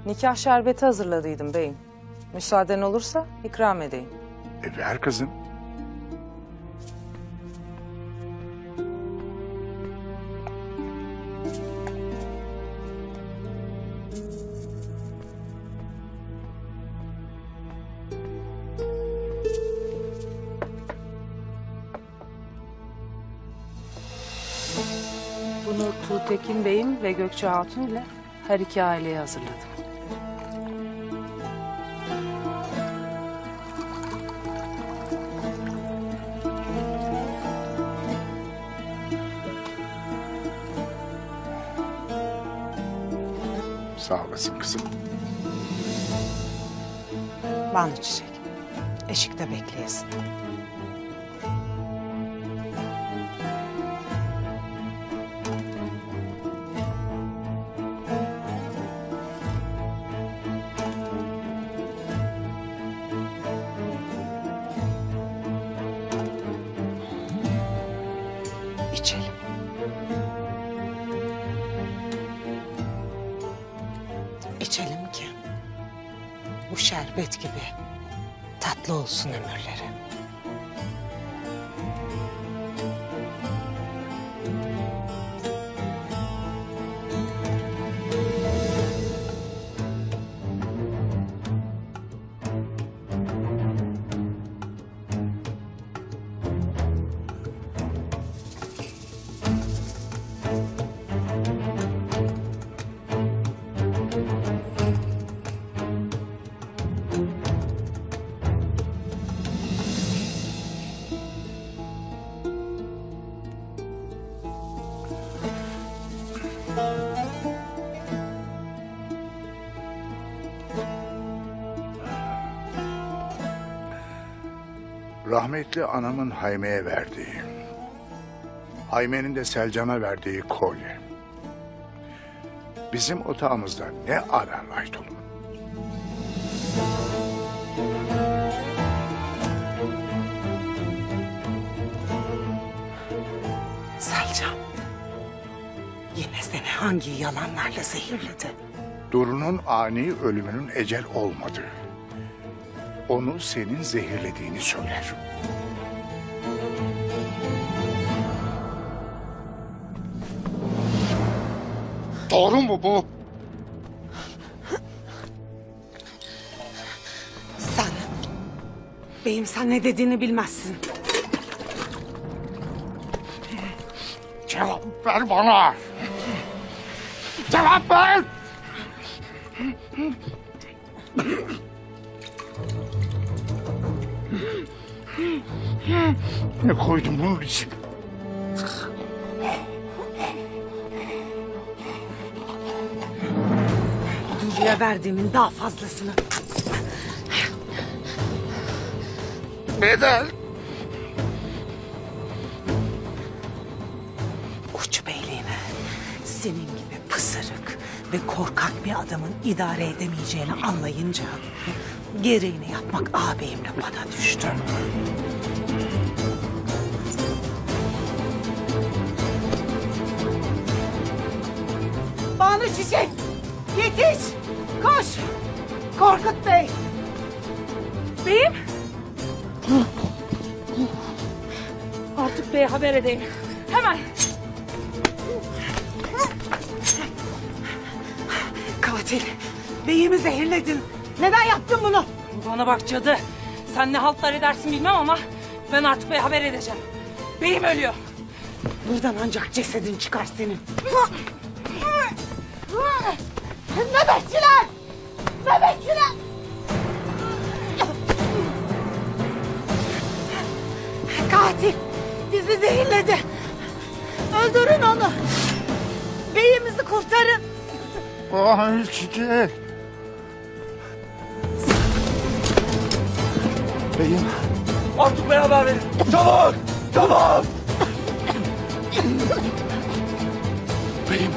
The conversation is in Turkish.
Nikah şerbeti hazırladıydım beyim. Müsaaden olursa ikram edeyim. Ver kızım. Bunu Tuğtekin Bey'im ve Gökçe Hatun ile her iki aileye hazırladım. Sağ olasın kızım. Banu Çiçek, eşikte bekleyesin. İçelim. İçelim ki bu şerbet gibi tatlı olsun ömürleri. Rahmetli anamın Hayme'ye verdiği, Hayme'nin de Selcan'a verdiği kolye. Bizim otağımızda ne arar Aytol'um? Selcan, yine seni hangi yalanlarla zehirledi? Duru'nun ani ölümünün ecel olmadığı, onu senin zehirlediğini söyler. Doğru mu bu? Sen ne dediğini bilmezsin. Cevap ver bana! Cevap ver! Ne koydum bunun için? Duru'ya verdiğimin daha fazlasını. Neden? Uç beyliğine senin gibi pısırık ve korkak bir adamın idare edemeyeceğini anlayınca gereğini yapmak ağabeyimle bana düştü. Banu Çiçek! Yetiş! Koş! Korkut Bey! Beyim! Artık Bey'e haber edeyim. Hemen! Katil! Beyimi zehirledin. Neden yaptın bunu? Bana bak cadı. Sen ne haltlar edersin bilmem ama ben artık Bey'e haber edeceğim. Beyim ölüyor. Buradan ancak cesedin çıkar senin. Nöbetçiler! Nöbetçiler! Katil bizi zehirledi. Öldürün onu. Beyimizi kurtarın. Ay Çiçek! Beyim. Artık Bey'e haber verin. Çabuk! Çabuk! Beyim.